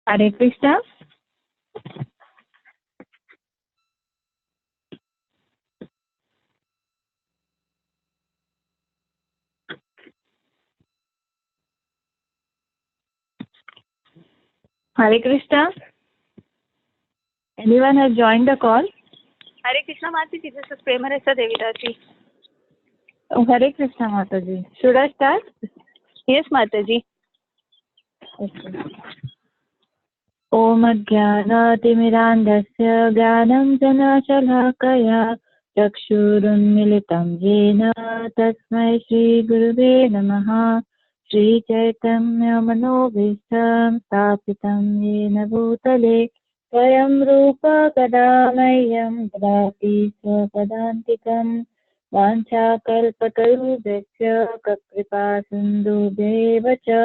Hare Krishna. Hare Krishna. Anyone has joined the call? Hare Krishna Mataji, this is Premaresa Devidasi. Oh, Hare Krishna Mataji. Should I start? Yes, Mataji. Okay. Om Ajnanaatimirandasya Jnanam Janashalakaya Chakshurunmilitam Yena Tasmai Shri Gurave Namaha Shri Chaitanya Manobhishtam Sthapitam Yena Bhutale Swayam Rupa Kadamayam Dadati Swapadantikam Vanchakalpatarubhasya Kakripa Sindhubheva Cha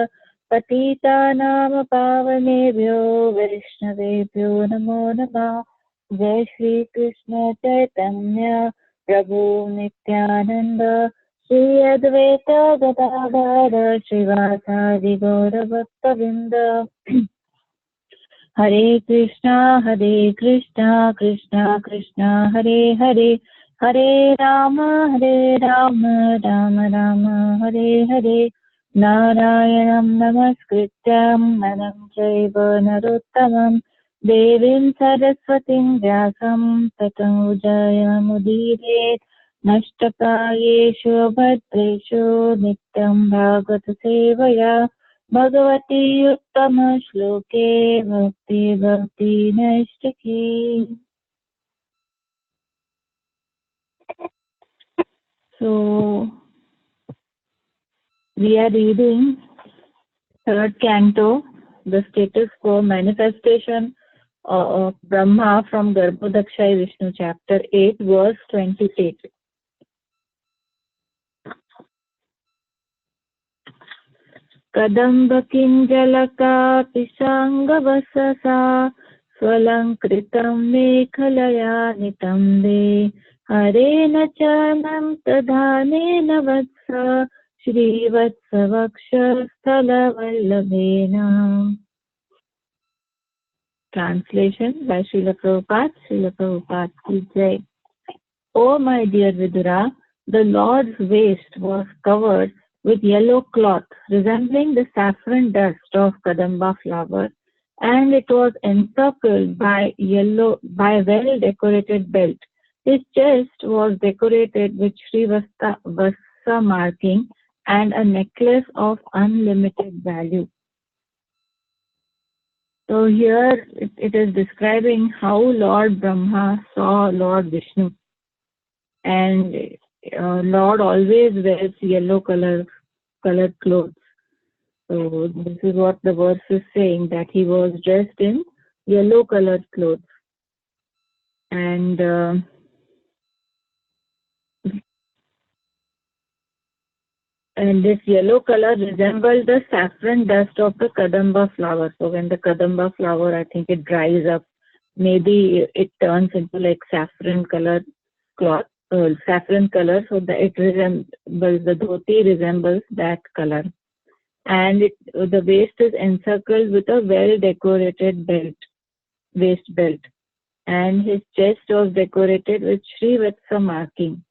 Patitanam Pavanebhyo Vaishnavebhyo Namo Namah. Jai Shri Krishna Chaitanya Prabhu Nityananda Shri Advaita Gadadhara Srivasadi Gaura Bhaktavinda. Hare Krishna Krishna Krishna Hare Hare Hare Rama Rama Rama Hare Hare Narayanam Namaskrityam Naram Chaiva Narottamam Devim Saraswatim Vyasam Tatam Jayamudire Nashtapayeshu Bhadreshu Nityam Bhagavata Sevaya Bhagavati Uttama Shloke Bhakti Bhakti Nashtaki. So, we are reading third canto, the status quo manifestation of Brahma from Garbhodakshay Vishnu, chapter 8, verse 28. Kadamba kinjalaka pisangavasasa swalankritam mekhalaya nitambe harena chanam tadhanena vatsa Shri Vatsavaksha Sthalavallabhena. Translation by Srila Prabhupada. Srila Prabhupada ki Jai. O my dear Vidura, the Lord's waist was covered with yellow cloth resembling the saffron dust of Kadamba flower, and it was encircled by well-decorated belt. His chest was decorated with Sri Vasa marking and a necklace of unlimited value. So here it is describing how Lord Brahma saw Lord Vishnu. And Lord always wears yellow colored clothes. So this is what the verse is saying, that he was dressed in yellow colored clothes. And this yellow color resembled the saffron dust of the Kadamba flower. So when the Kadamba flower, I think it dries up, maybe it turns into like saffron colored cloth, saffron color, so that it resembles, the dhoti resembles that color. And the waist is encircled with a well-decorated waist belt. And his chest was decorated with Sri Vatsa marking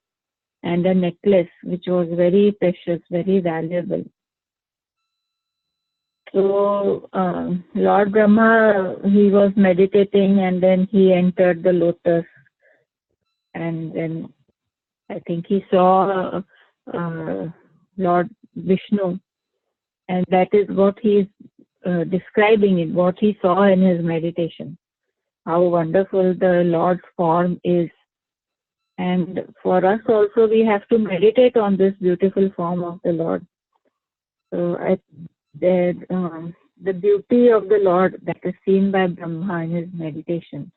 and a necklace which was very precious, very valuable. So Lord Brahma, he was meditating, and then he entered the lotus, and then I think he saw Lord Vishnu, and that is what he is describing it, what he saw in his meditation. How wonderful the Lord's form is. And for us also, we have to meditate on this beautiful form of the Lord. So the beauty of the Lord that is seen by Brahma in his meditation.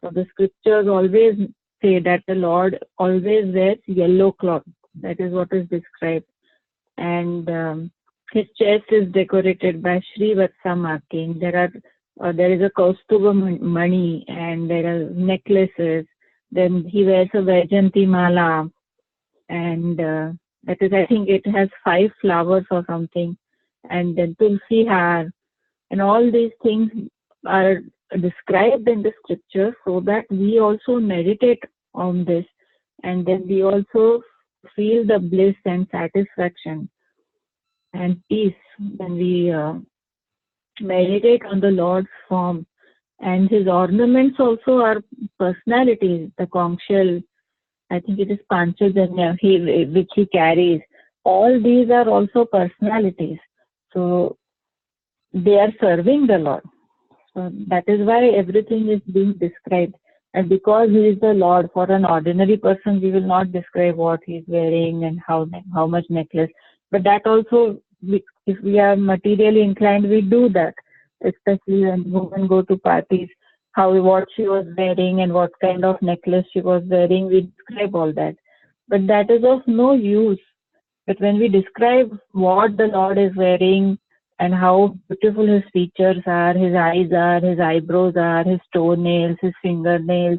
So the scriptures always say that the Lord always wears yellow cloth. That is what is described. And his chest is decorated by Sri Vatsa marking. There is a Kaustuba mani, and there are necklaces. Then he wears a Vaijanti mala, and that is, I think it has 5 flowers or something, and then Tulsi har, and all these things are described in the scripture so that we also meditate on this, and then we also feel the bliss and satisfaction and peace when we meditate on the Lord's form. And his ornaments also are personalities. The conch shell, I think it is Panchajanya, which he carries. All these are also personalities. So they are serving the Lord. So that is why everything is being described. And because he is the Lord, for an ordinary person, we will not describe what he is wearing and how much necklace. But that also, if we are materially inclined, we do that. Especially when women go to parties, what she was wearing and what kind of necklace she was wearing, we describe all that. But that is of no use. But when we describe what the Lord is wearing, and how beautiful his features are, his eyes are, his eyebrows are, his toenails, his fingernails,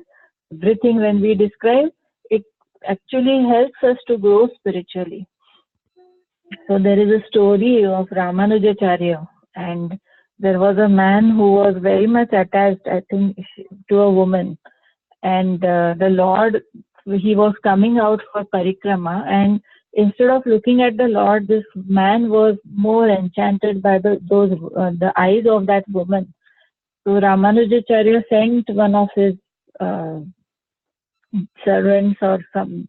everything when we describe, it actually helps us to grow spiritually. So there is a story of Ramanujacharya, and there was a man who was very much attached, I think, to a woman. And the Lord, he was coming out for parikrama, and instead of looking at the Lord, this man was more enchanted by the eyes of that woman. So Ramanujacharya sent one of his servants or some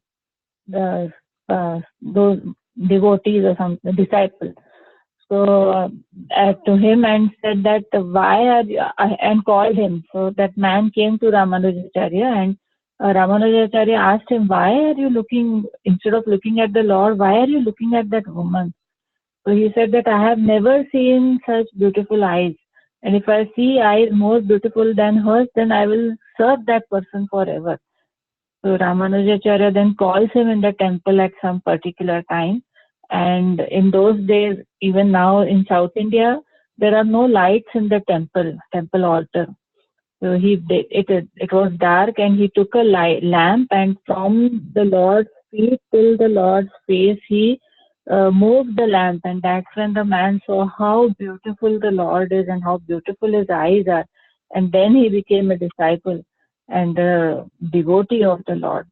those devotees or some disciples. So to him and said that why are you, and called him. So that man came to Ramanujacharya, and Ramanujacharya asked him, why are you looking, instead of looking at the Lord, why are you looking at that woman? So he said that I have never seen such beautiful eyes. And if I see eyes more beautiful than hers, then I will serve that person forever. So Ramanujacharya then calls him in the temple at some particular time. And in those days, even now in South India, there are no lights in the temple altar. So it was dark, and he took a lamp, and from the Lord's feet till the Lord's face, he moved the lamp, and that's when the man saw how beautiful the Lord is and how beautiful his eyes are. And then he became a disciple and a devotee of the Lord.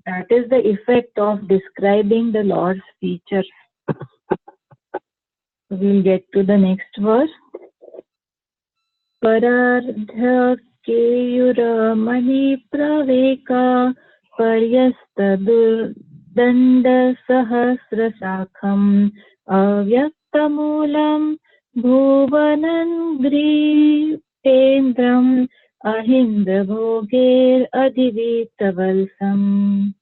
That is the effect of describing the Lord's features. We'll get to the next verse. Parardha Keyuramani Praveka Paryastadanda Sahasra Sakham Avyaktamulam Bhuvanandri Tendram Ahindra Bhoger Adivitavalsam.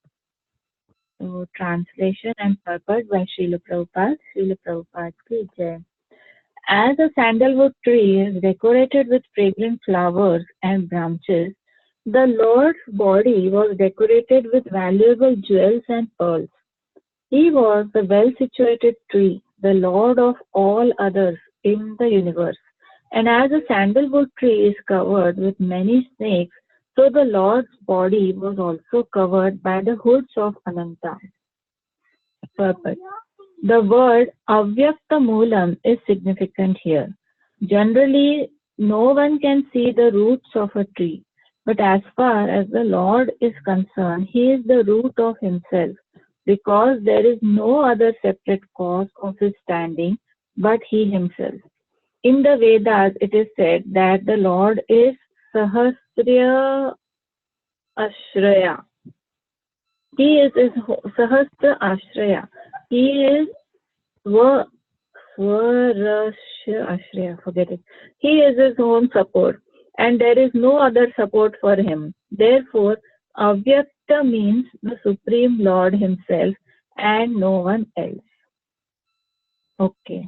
So, translation and purport by Srila Prabhupada. Srila Prabhupada ki jai. As a sandalwood tree is decorated with fragrant flowers and branches, the Lord's body was decorated with valuable jewels and pearls. He was the well-situated tree, the Lord of all others in the universe. And as a sandalwood tree is covered with many snakes, so the Lord's body was also covered by the hoods of Ananta. Purpose. The word Avyakta Moolam is significant here. Generally, no one can see the roots of a tree, but as far as the Lord is concerned, he is the root of himself, because there is no other separate cause of his standing but he himself. In the Vedas, it is said that the Lord is Sahasra Ashraya. He is Sahasra Ashraya. He is Ashraya, forget it. He is his own support, and there is no other support for him. Therefore, Avyakta means the Supreme Lord himself and no one else. Okay.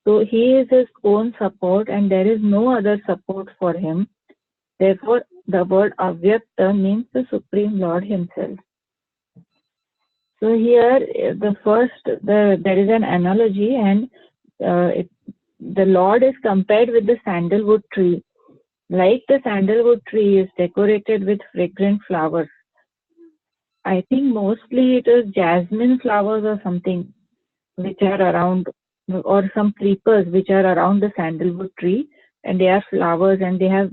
So he is his own support, and there is no other support for him. Therefore, the word Avyakta means the Supreme Lord himself. So here, there is an analogy, and the Lord is compared with the sandalwood tree. Like the sandalwood tree is decorated with fragrant flowers. I think mostly it is jasmine flowers or something which are around, or some creepers which are around the sandalwood tree, and they are flowers, and they have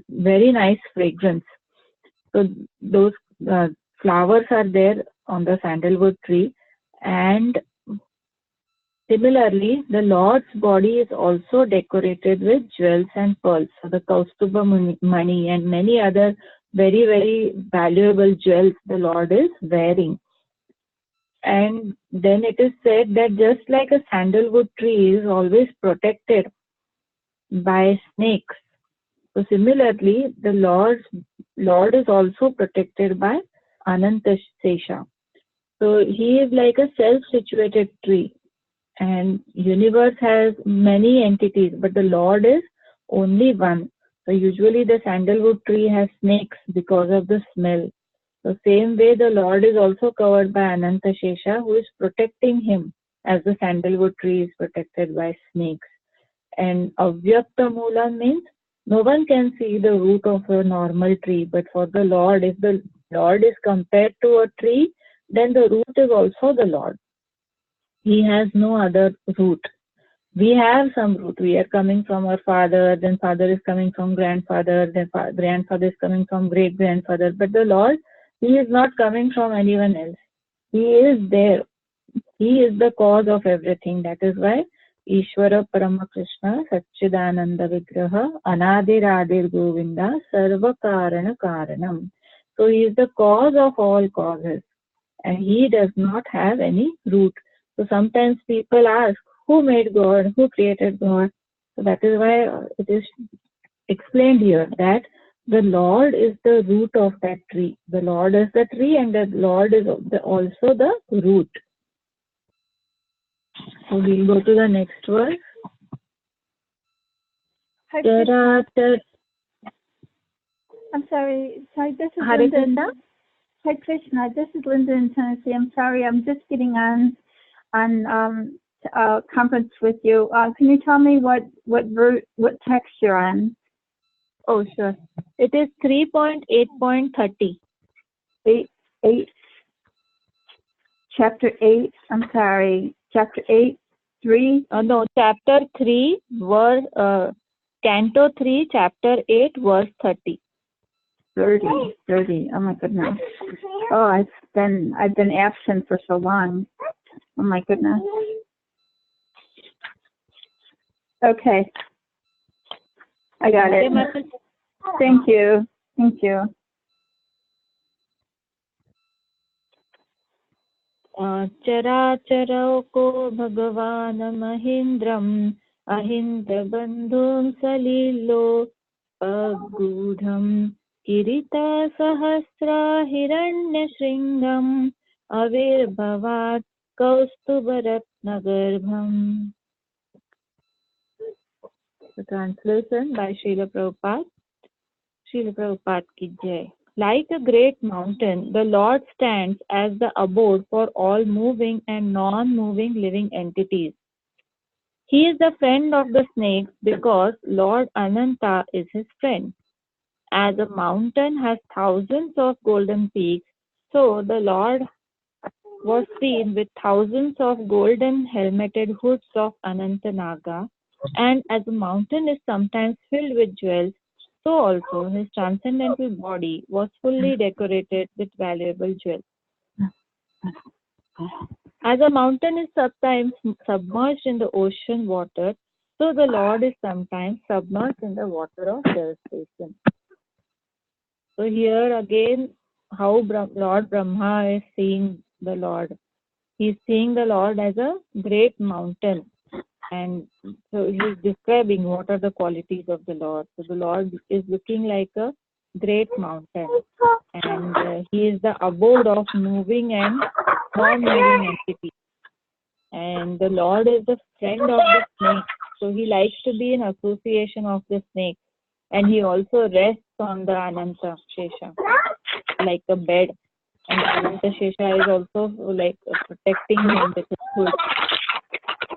very nice fragrance. So those flowers are there on the sandalwood tree, and similarly, the Lord's body is also decorated with jewels and pearls. So the Kaustuba money and many other very, very valuable jewels the Lord is wearing. And then it is said that just like a sandalwood tree is always protected by snakes, so similarly, the Lord is also protected by Ananta Sesha. So he is like a self-situated tree, and universe has many entities, but the Lord is only one. So usually the sandalwood tree has snakes because of the smell. So same way the Lord is also covered by Ananta Shesha, who is protecting him, as the sandalwood tree is protected by snakes. And Avyakta Mula means no one can see the root of a normal tree, but for the Lord, if the Lord is compared to a tree, then the root is also the Lord. He has no other root. We have some root. We are coming from our father, then father is coming from grandfather, then grandfather is coming from great grandfather. But the Lord, he is not coming from anyone else. He is there. He is the cause of everything. That is why Ishvara Parama Krishna Satchidananda Vigraha Anadiradir Govinda Sarva Karana Karanam. So he is the cause of all causes, and he does not have any root. So sometimes people ask, who made God? Who created God? So that is why it is explained here that the Lord is the root of that tree. The Lord is the tree, and the Lord is also the root. So we'll go to the next verse. I'm sorry, this is Hare Linda. Krishna. Hi Krishna, this is Linda in Tennessee. I'm sorry, I'm just getting on conference with you. Can you tell me what text you're on? Oh, sure. It is 3.8.30. 8. Chapter 8. I'm sorry. Chapter 8, 3. No, chapter 3, verse Canto 3, chapter 8, verse 30. 30. Oh my goodness. Oh, I've been absent for so long. Oh my goodness. Okay. I got it. Thank you. Thank you. Characharoko Bhagavan Mahindram Ahindra Bandhum Salilo Agudham Kirita Sahasra Hiranya Shringam Avirbhavat Kaustubaratna Garbham. The translation by Srila Prabhupada. Srila Prabhupada ki jai. Like a great mountain, the Lord stands as the abode for all moving and non-moving living entities. He is the friend of the snakes because Lord Ananta is his friend. As a mountain has thousands of golden peaks, so the Lord was seen with thousands of golden helmeted hoods of Anantanaga, and as a mountain is sometimes filled with jewels, so also his transcendental body was fully decorated with valuable jewels. As a mountain is sometimes submerged in the ocean water, so the Lord is sometimes submerged in the water of devastation. So here again, how Lord Brahma is seeing the Lord. He is seeing the Lord as a great mountain. And so he is describing what are the qualities of the Lord. So the Lord is looking like a great mountain, and he is the abode of moving and non-moving entities. And the Lord is the friend of the snake, so he likes to be in association of the snake. And he also rests on the Ananta Shesha, like a bed. And Ananta Shesha is also like protecting him with his hood.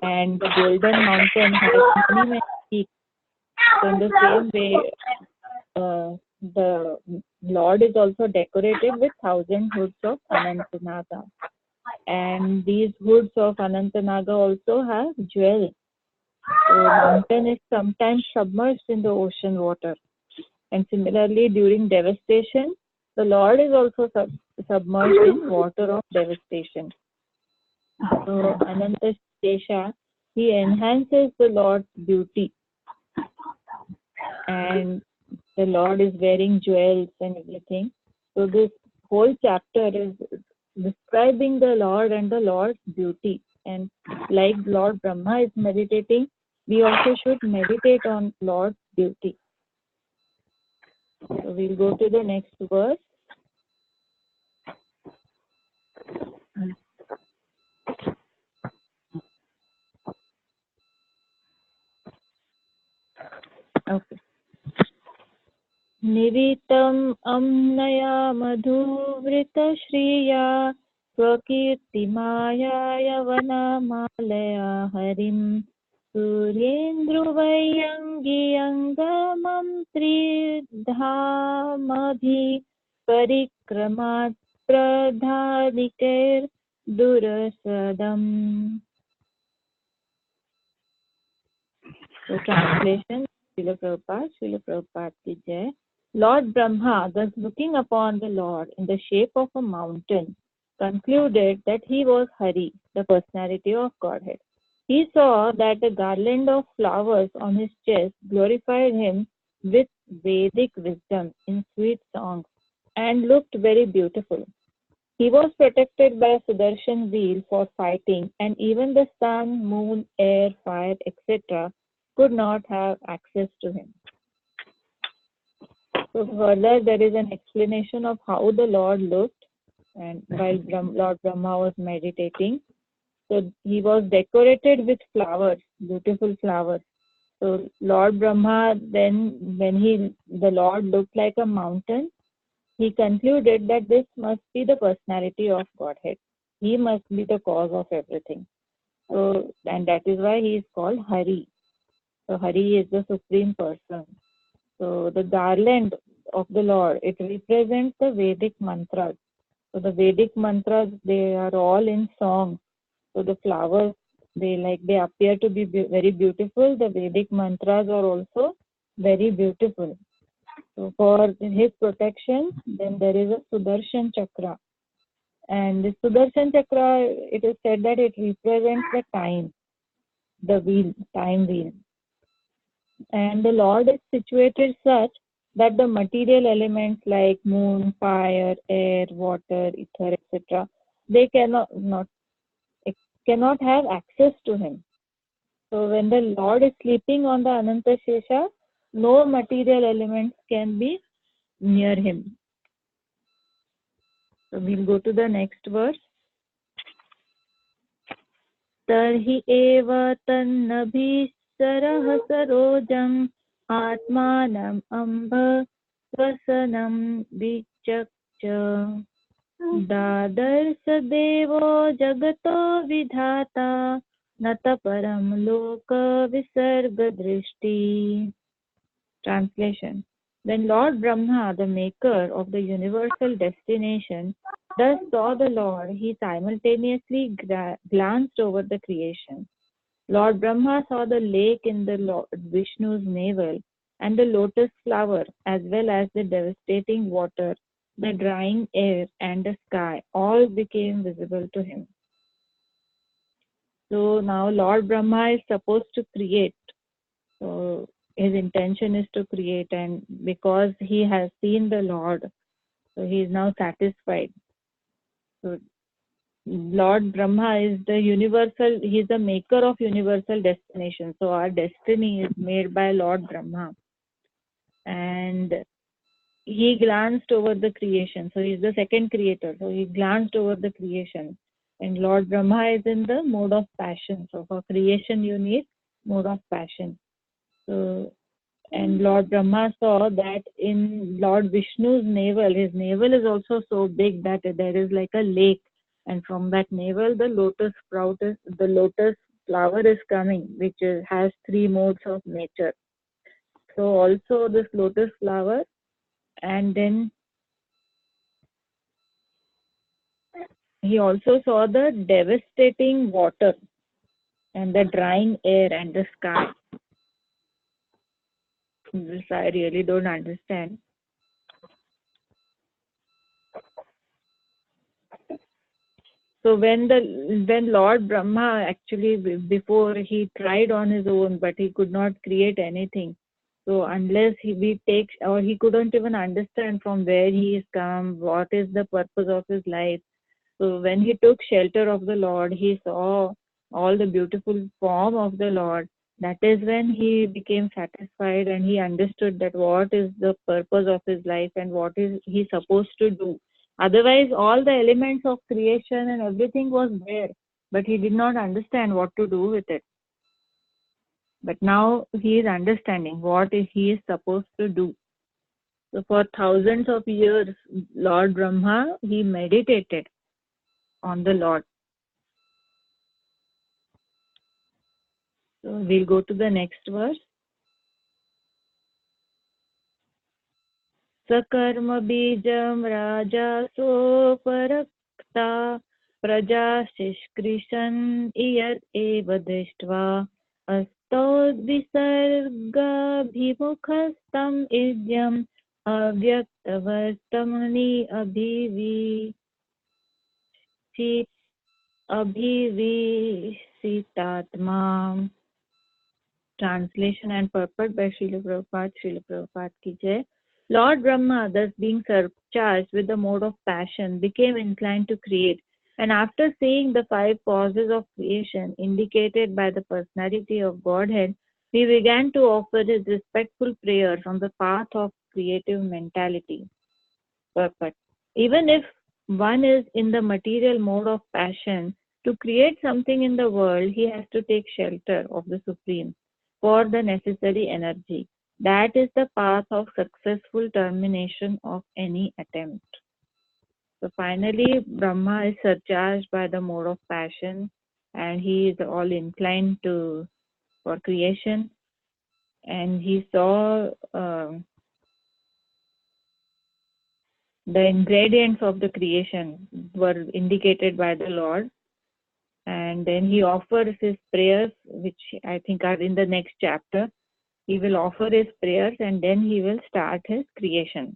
And the golden mountain has many peaks. So in the same way, the Lord is also decorated with 1,000 hoods of Anantanaga. And these hoods of Anantanaga also have jewels. So mountain is sometimes submerged in the ocean water. And similarly, during devastation, the Lord is also submerged in water of devastation. So Ananta Shesha, he enhances the Lord's beauty. And the Lord is wearing jewels and everything. So this whole chapter is describing the Lord and the Lord's beauty. And like Lord Brahma is meditating, we also should meditate on Lord's beauty. So we'll go to the next verse. Okay. निवितम् अम्नया मधुवृतश्रिया स्वकीर्तिमाया यवनमालया हरिं सूर्येन्द्रुवय्यङ्गियङ्गमं त्रिधामभि परिक्रमात् प्रधानिकैर्दुरसदम्. So translation, Srila Prabhupada ki jai. Lord Brahma, thus looking upon the Lord in the shape of a mountain, concluded that he was Hari, the personality of Godhead. He saw that the garland of flowers on his chest glorified him with Vedic wisdom in sweet songs and looked very beautiful. He was protected by a Sudarshan wheel for fighting, and even the sun, moon, air, fire, etc. could not have access to him. So further, there is an explanation of how the Lord looked, and while Lord Brahma was meditating. So he was decorated with flowers, beautiful flowers. So Lord Brahma, then when the Lord looked like a mountain, he concluded that this must be the personality of Godhead. He must be the cause of everything. So, and that is why he is called Hari. So Hari is the supreme person. So the garland of the Lord, it represents the Vedic mantras. So the Vedic mantras, they are all in song. So the flowers, they appear to be very beautiful. The Vedic mantras are also very beautiful. So for his protection, then there is a Sudarshan Chakra. And the Sudarshan Chakra, it is said that it represents the time, the wheel, time wheel. And the Lord is situated such that the material elements like moon, fire, air, water, ether, etc., they cannot have access to him. So when the Lord is sleeping on the Ananta Shesha, no material elements can be near him. So we'll go to the next verse. Tarhi eva tannabhisarah sarojam atmanam amba swasanam vichakcha dadarsa devo jagato vidhata nata param loka visarga drishti. Translation. When Lord Brahma, the maker of the universal destination, thus saw the Lord, he simultaneously glanced over the creation. Lord Brahma saw the lake in the Lord Vishnu's navel and the lotus flower, as well as the devastating water, the drying air, and the sky, all became visible to him. So now Lord Brahma is supposed to create. So his intention is to create, and because he has seen the Lord, so he is now satisfied. So Lord Brahma is the universal, he is the maker of universal destination. So our destiny is made by Lord Brahma. And he glanced over the creation. So he is the second creator. So he glanced over the creation. And Lord Brahma is in the mode of passion. So for creation you need mode of passion. So, and Lord Brahma saw that in Lord Vishnu's navel, his navel is also so big that there is like a lake, and from that navel the lotus flower is coming, which has three modes of nature. So also this lotus flower, and then he also saw the devastating water. and the drying air and the sky. This I really don't understand. So when Lord Brahma actually, before he tried on his own, but he could not create anything. So unless we take, or he couldn't even understand from where he is come, what is the purpose of his life. So when he took shelter of the Lord, he saw all the beautiful form of the Lord. That is when he became satisfied and he understood that what is the purpose of his life and what is he supposed to do. Otherwise, all the elements of creation and everything was there, but he did not understand what to do with it. But now he is understanding what he is supposed to do. So for thousands of years, Lord Brahma, he meditated on the Lord. So we'll go to the next verse. Sakarma bijam raja soparakta praja shishkrishan iyat eva dishtva astod visarga bhimukhastam idyam avyaktavartamani abhivishitatma. Translation and purport by Srila Prabhupada. Srila Prabhupada ki jai. Lord Brahma, thus being surcharged with the mode of passion, became inclined to create. And after seeing the 5 causes of creation indicated by the personality of Godhead, he began to offer his respectful prayers on the path of creative mentality. Purport. Even if one is in the material mode of passion, to create something in the world, he has to take shelter of the Supreme for the necessary energy. That is the path of successful termination of any attempt. So finally, Brahma is surcharged by the mode of passion and he is all inclined for creation. And he saw the ingredients of the creation were indicated by the Lord. And then he offers his prayers, which I think are in the next chapter. He will offer his prayers and then he will start his creation.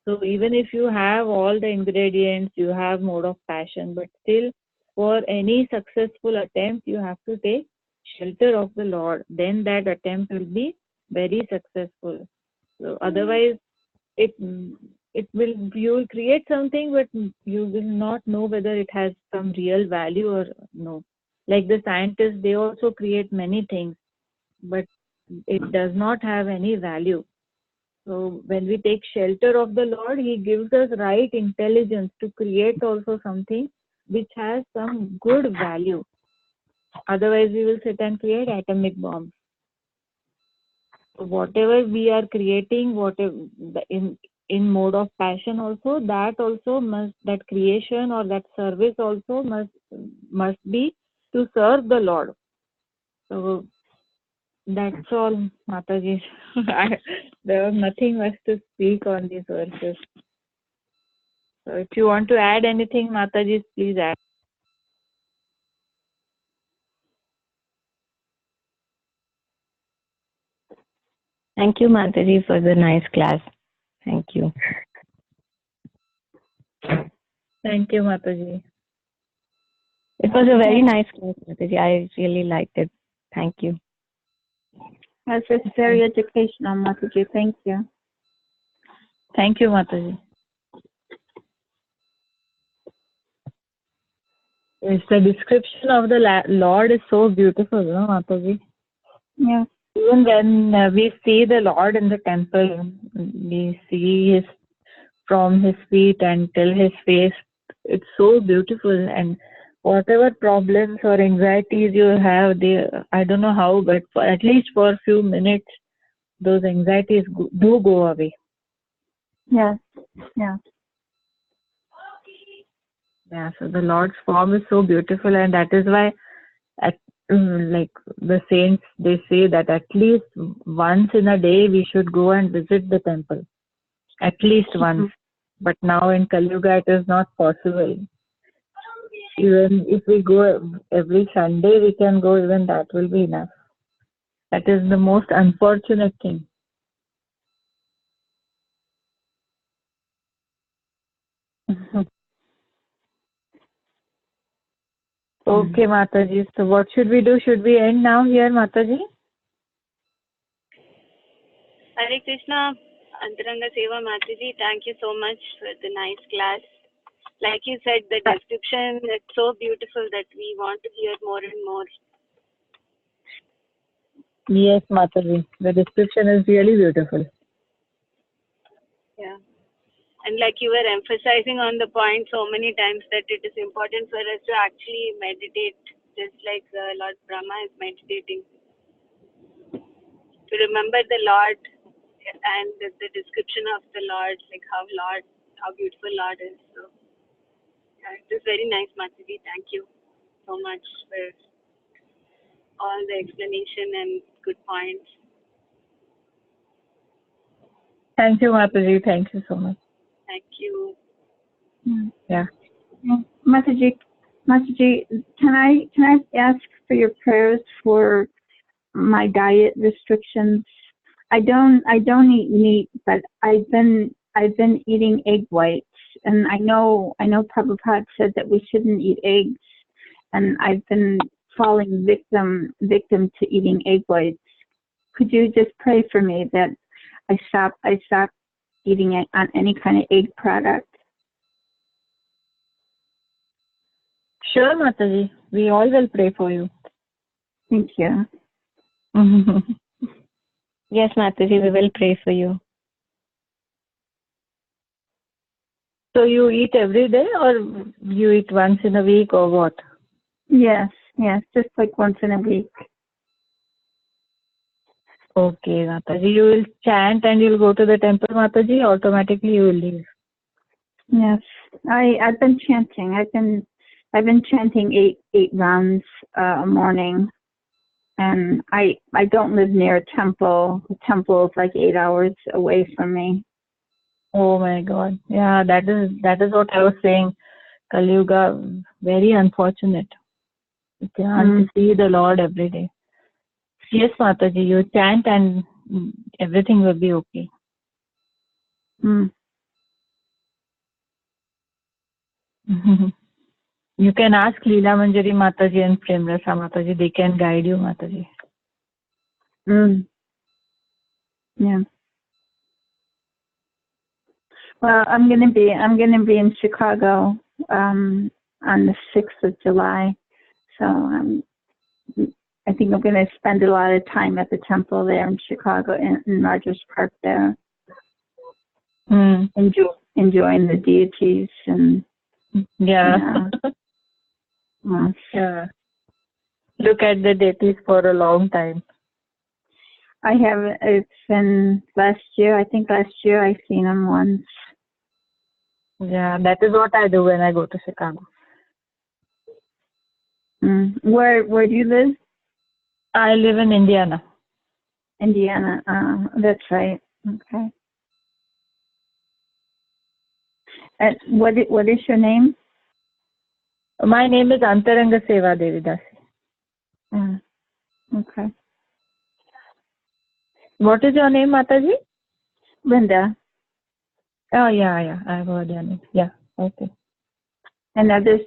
So even if you have all the ingredients, you have mode of passion, but still for any successful attempt, you have to take shelter of the Lord. Then that attempt will be very successful. So otherwise, you will create something, but you will not know whether it has some real value or no. Like the scientists, they also create many things, but it does not have any value. So when we take shelter of the Lord, he gives us right intelligence to create also something which has some good value. Otherwise, we will sit and create atomic bombs. So whatever we are creating, whatever in mode of passion also, that creation or that service also must be to serve the Lord. So that's all, Mataji. There was nothing much to speak on these verses. So if you want to add anything, Mataji, please add. Thank you, Mataji, for the nice class. Thank you. Thank you, Mataji. It was a very nice class, Mataji. I really liked it. Thank you. That's just very educational, Mataji. Thank you. Thank you, Mataji. Yes, the description of the Lord is so beautiful, no, Mataji? Yeah. Even when we see the Lord in the temple, we see from his feet until his face. It's so beautiful, and whatever problems or anxieties you have, I don't know how, but at least for a few minutes, those anxieties do go away. Yes. Yeah. Yeah, so the Lord's form is so beautiful, and that is why like the saints, they say that at least once in a day we should go and visit the temple. At least once. But now in Kali Yuga it is not possible. Even if we go every Sunday, we can go, even that will be enough. That is the most unfortunate thing. Okay, Mataji. So what should we do? Should we end now here, Mataji? Hare Krishna, Antaranga Seva Mataji, thank you so much for the nice class. Like you said, the description is so beautiful that we want to hear more and more. Yes, Mataji. The description is really beautiful. Yeah. And like you were emphasizing on the point so many times that it is important for us to actually meditate, just like Lord Brahma is meditating. To remember the Lord and the description of the Lord, like how beautiful Lord is. So yeah, it was very nice, Mataji. Thank you so much for all the explanation and good points. Thank you, Mataji. Thank you so much. Thank you. Yeah. Mataji, can I ask for your prayers for my diet restrictions? I don't eat meat, but I've been eating egg whites, and I know Prabhupada said that we shouldn't eat eggs, and I've been falling victim to eating egg whites. Could you just pray for me that I stop eating it on any kind of egg product? Sure, Mataji. We all will pray for you. Thank you. Yes, Mataji, we will pray for you. So you eat every day, or you eat once in a week, or what? Yes, just like once in a week. Okay, Mataji. You will chant and you'll go to the temple, Mataji. Automatically you will leave. Yes, I've been chanting. I've been chanting eight rounds a morning, and I don't live near a temple. The temple is like 8 hours away from me. Oh my God. Yeah, that is what I was saying. Kali Yuga, very unfortunate. You can't see the Lord every day. Yes, Mataji, you chant and everything will be okay. You can ask Leela Manjari Mataji and Premrasa Mataji. They can guide you, Mataji. Yeah. Well, I'm gonna be in Chicago on the 6th of July, so I think I'm gonna spend a lot of time at the temple there in Chicago, in Rogers Park there, enjoying the deities and Yeah. Yeah. Look at the deities for a long time. I have. It's been last year. I think last year I seen them once. Yeah, that is what I do when I go to Chicago. Where do you live? I live in Indiana. Indiana. That's right. Okay. And what is your name? My name is Antaranga Seva Devidasi. Okay. What is your name, Mataji? Linda. Oh, yeah. I've heard your name. Yeah, okay. And now there's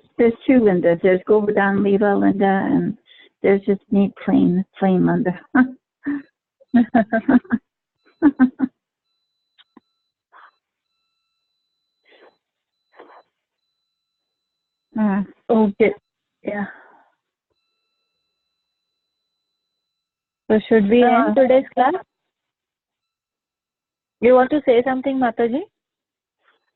two Lindas. There's Govardhan Leela Linda, and there's just me, plain Linda. Okay. Yeah. So should we end today's class? You want to say something, Mataji?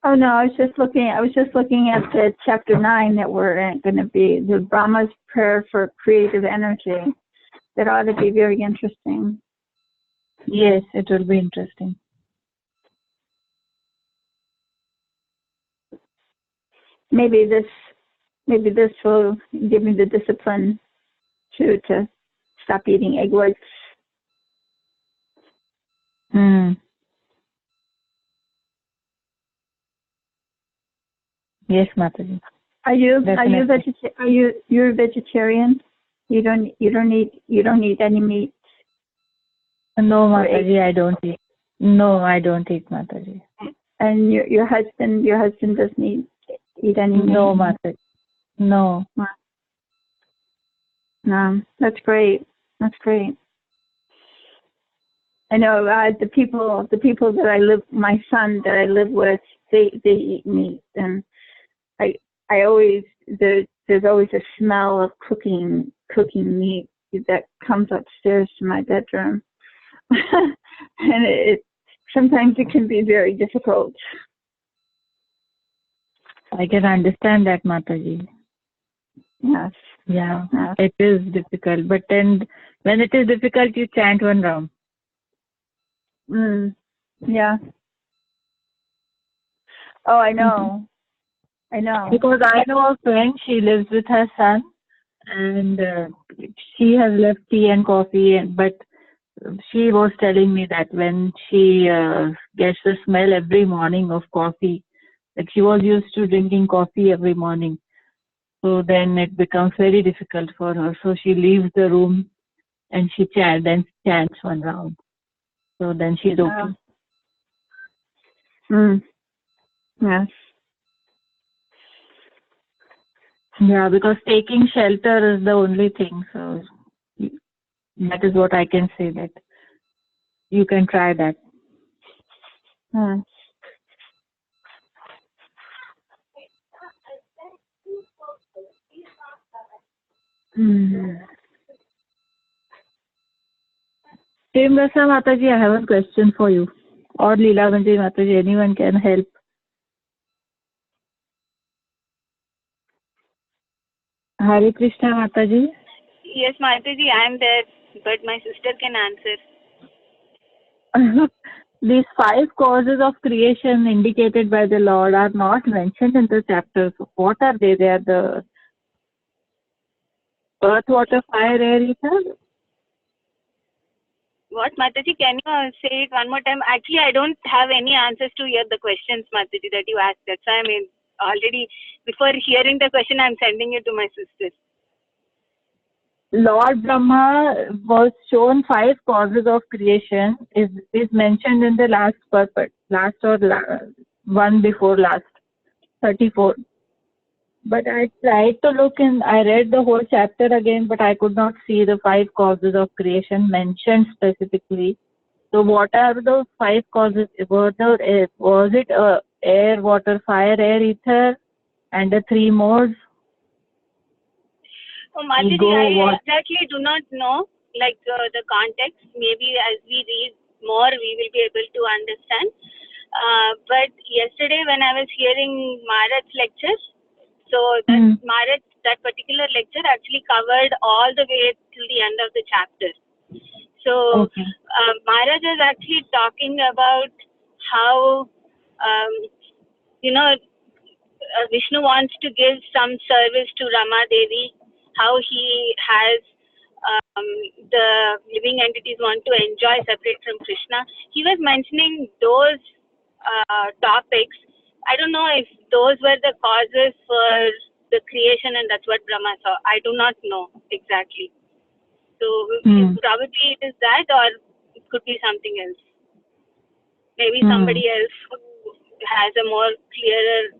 Oh no, I was just looking at the chapter 9 that we're going to be, the Brahma's prayer for creative energy. That ought to be very interesting. Yes, it will be interesting. Maybe this will give me the discipline to stop eating egg whites. Yes, Mataji. Are you Definitely. you're a vegetarian? You don't eat any meat. No, Or egg. Mataji, I don't eat. No, I don't eat, Mataji. And your husband doesn't eat any meat. No, Mataji. No. No, that's great. That's great. I know the people that my son that I live with, they eat meat, and I always there's always a smell of cooking meat that comes upstairs to my bedroom, and sometimes it can be very difficult. I can understand that, Mataji. Yes. Yeah, Yes. it is difficult. But then when it is difficult, you chant one round. Yeah. Oh, I know. I know. Because I know a friend, she lives with her son, and she has left tea and coffee, but she was telling me that when she gets the smell every morning of coffee, like she was used to drinking coffee every morning, so then it becomes very difficult for her. So she leaves the room and she chants one round. So then she's okay. Yes. Yeah, because taking shelter is the only thing. So that is what I can say, that you can try that. Premrasa Mataji, I have a question for you. Or Leelavanji Mataji, anyone can help. Hare Krishna Mataji. Yes, Mataji, I am there, but my sister can answer. These 5 causes of creation indicated by the Lord are not mentioned in the chapter. So what are they? They are the earth, water, fire, air, ether. What, Mataji? Can you say it one more time? Actually, I don't have any answers to the questions, Mataji, that you asked. That's why I mean, already before hearing the question, I'm sending it to my sister. Lord Brahma was shown 5 causes of creation. Is mentioned in the last purport, one before last, 34. But I tried to look in. I read the whole chapter again, but I could not see the 5 causes of creation mentioned specifically. So what are those 5 causes? Was it air, water, fire, air, ether, and the 3 modes? Oh, Mataji, I exactly do not know, like the context. Maybe as we read more, we will be able to understand. But yesterday when I was hearing Maharaj's lectures, so that particular lecture actually covered all the way till the end of the chapter. So Maharaj is actually talking about how Vishnu wants to give some service to Rama Devi, how he has the living entities want to enjoy separate from Krishna. He was mentioning those topics. I don't know if those were the causes for the creation and that's what Brahma saw. I do not know exactly. So probably it is that, or it could be something else. Maybe somebody else who has a more clearer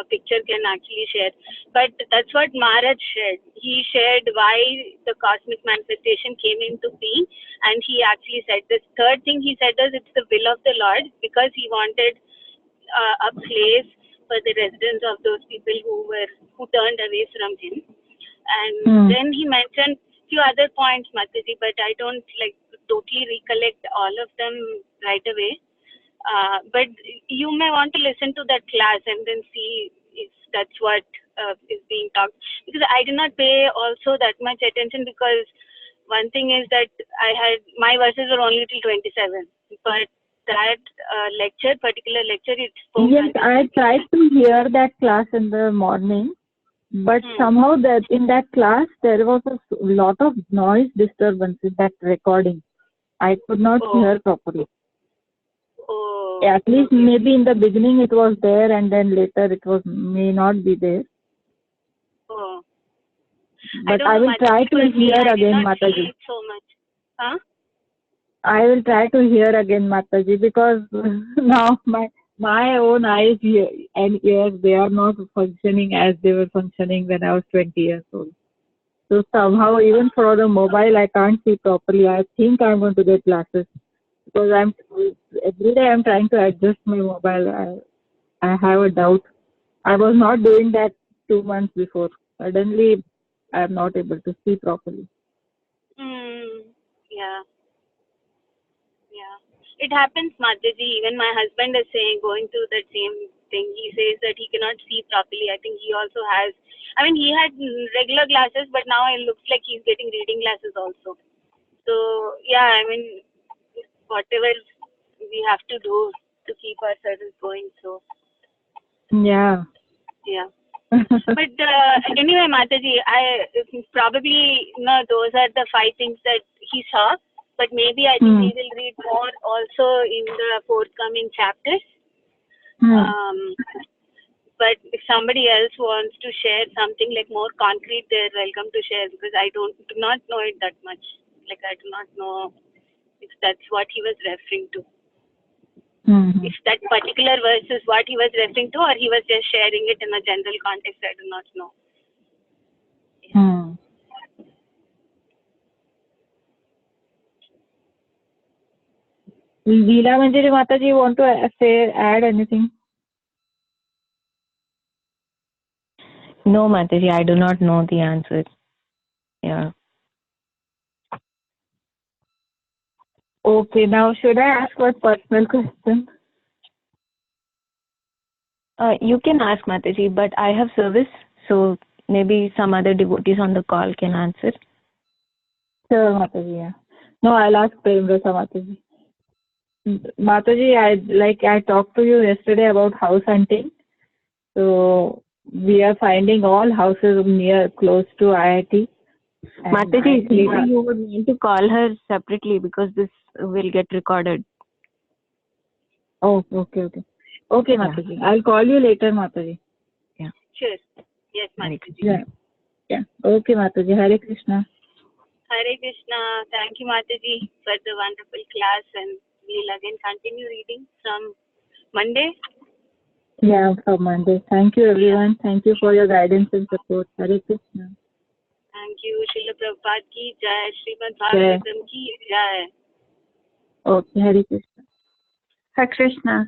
picture can actually share. But that's what Maharaj shared. He shared why the cosmic manifestation came into being, and he actually said this third thing he said is it's the will of the Lord, because he wanted a place for the residence of those people who turned away from him. And then he mentioned few other points, Mataji, but I don't totally recollect all of them right away. But you may want to listen to that class and then see if that's what is being talked. Because I did not pay also that much attention, because one thing is that my verses were only till 27, but that particular lecture, it spoke. Yes, I tried to hear that class in the morning, but somehow in that class there was a lot of noise disturbance in that recording. I could not hear properly. Oh. At least maybe in the beginning it was there, and then later it was may not be there. Oh. But don't I know, will try to Mataji, hear I did again, not feel Mataji. it so much. Huh? I will try to hear again, Mataji, because now my own eyes and ears, they are not functioning as they were functioning when I was 20 years old. So somehow, even for the mobile, I can't see properly. I think I'm going to get glasses, because every day I'm trying to adjust my mobile. I have a doubt. I was not doing that 2 months before. Suddenly, I'm not able to see properly. Yeah. Yeah. It happens, Mataji. Even my husband is going through that same thing. He says that he cannot see properly. I think he also has. I mean, he had regular glasses, but now it looks like he's getting reading glasses also. So yeah, I mean, whatever we have to do to keep ourselves going. So Yeah. yeah. But anyway, Mataji, I probably those are the 5 things that he saw. But maybe I think we will read more also in the forthcoming chapters. But if somebody else wants to share something like more concrete, they're welcome to share, because I do not know it that much. Like, I do not know if that's what he was referring to. If that particular verse is what he was referring to, or he was just sharing it in a general context, I do not know. Leela Manjari Mataji, you want to add anything? No, Mataji, I do not know the answer. Yeah. Okay, now should I ask one personal question? You can ask, Mataji, but I have service, so maybe some other devotees on the call can answer. Sure, Mataji, yeah. No, I'll ask Premrasa Mataji. Mataji, I talked to you yesterday about house hunting. So we are finding all houses close to IIT. Mataji, you would need to call her separately, because this will get recorded. Oh, okay. Okay, Mataji. Yeah. I'll call you later, Mataji. Yeah. Sure. Yes, Mataji. Yeah. Okay, Mataji. Hare Krishna. Hare Krishna. Thank you, Mataji, for the wonderful class, and we'll again continue reading from Monday. Yeah, from Monday. Thank you, everyone. Thank you for your guidance and support. Hare Krishna. Thank you. Srila Prabhupada ki jai. Srimad Bhagavatam ki jai. Okay, Hare Krishna. Hare Krishna.